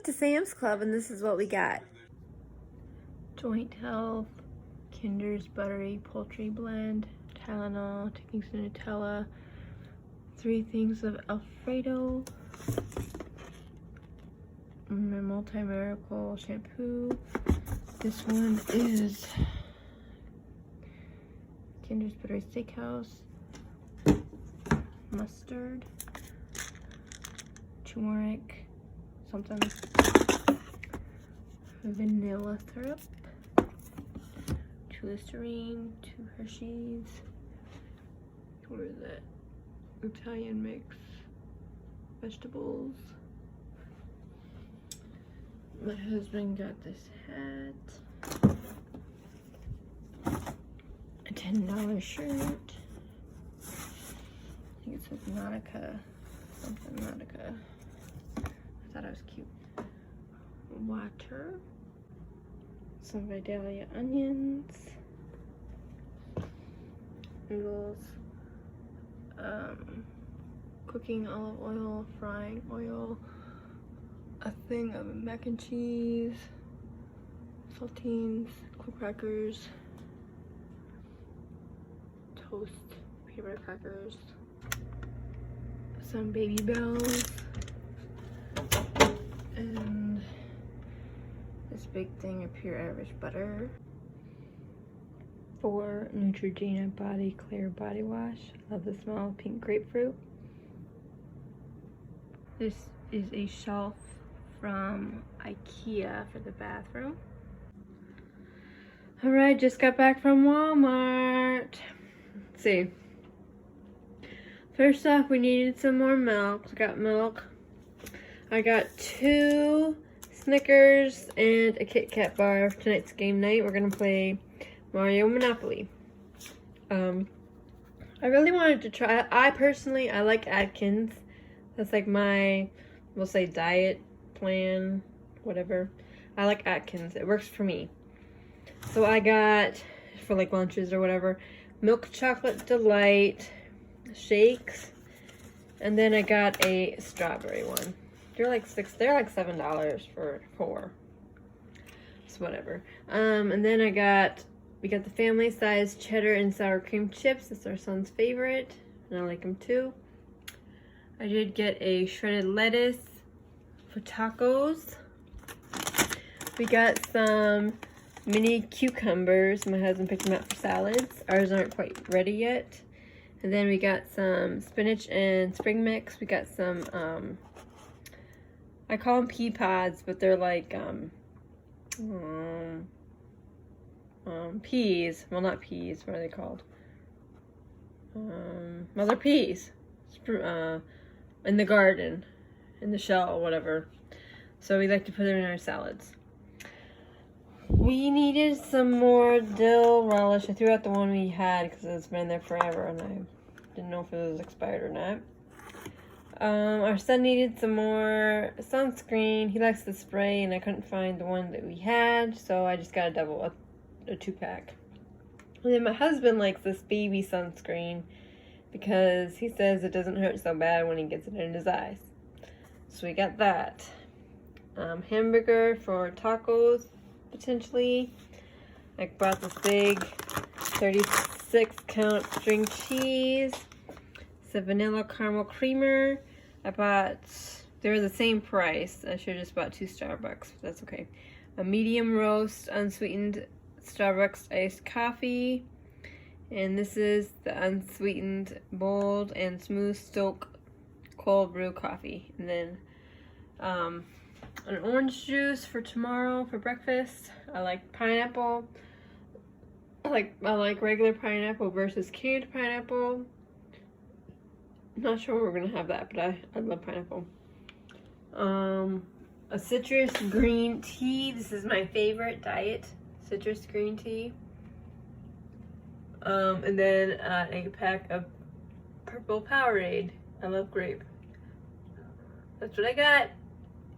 went to Sam's Club and this is what we got. Joint Health, Kinder's Buttery Poultry Blend, Tylenol, taking some Nutella, 3 things of Alfredo, Multi-Miracle Shampoo. This one is Kinder's Buttery Steakhouse, mustard, turmeric, something, vanilla syrup, 2 Listerine, 2 Hershey's, what is that, Italian mix, vegetables. My husband got this hat, a $10 shirt, I think it says Nautica, something Nautica, I thought it was cute. Water, some Vidalia onions, noodles, cooking olive oil, frying oil, a thing of mac and cheese, saltines, cool crackers, toast, peanut butter crackers, some Baby Bells, and this big thing of pure Irish butter. 4 Neutrogena Body Clear Body Wash. Love the smell of pink grapefruit. This is a shelf from IKEA for the bathroom. Alright, just got back from Walmart. Let's see. First off, we needed some more milk. We got milk. I got 2 Snickers and a Kit Kat bar for tonight's game night. We're gonna play Mario Monopoly. I really wanted to try. I like Atkins. That's like my, we'll say, diet plan, whatever. I like Atkins. It works for me. So I got, for like lunches or whatever, milk chocolate delight shakes, and then I got a strawberry one. They're like $7 for 4. So whatever. And then we got the family size cheddar and sour cream chips. It's our son's favorite, and I like them too. I did get a shredded lettuce for tacos. We got some mini cucumbers. My husband picked them out for salads. Ours aren't quite ready yet. And then we got some spinach and spring mix. We got some, I call them pea pods, but they're like, peas. Well, not peas. What are they called? Well, they're peas. In the garden, in the shell, whatever. So we like to put them in our salads. We needed some more dill relish. I threw out the one we had because it's been there forever and I didn't know if it was expired or not. Our son needed some more sunscreen. He likes the spray and I couldn't find the one that we had, so I just got a 2-pack. And then my husband likes this baby sunscreen because he says it doesn't hurt so bad when he gets it in his eyes. So we got that. Hamburger for tacos, potentially. I bought this big 36-count string cheese. It's a vanilla caramel creamer. They were the same price. I should have just bought 2 Starbucks, but that's okay. A medium roast unsweetened Starbucks iced coffee. And this is the unsweetened, bold, and smooth Stoke cold brew coffee. And then an orange juice for tomorrow for breakfast. I like pineapple. I like regular pineapple versus canned pineapple. I'm not sure we're gonna have that, but I love pineapple. A citrus green tea. This is my favorite diet citrus green tea. And then a pack of purple Powerade. I love grape. That's what I got.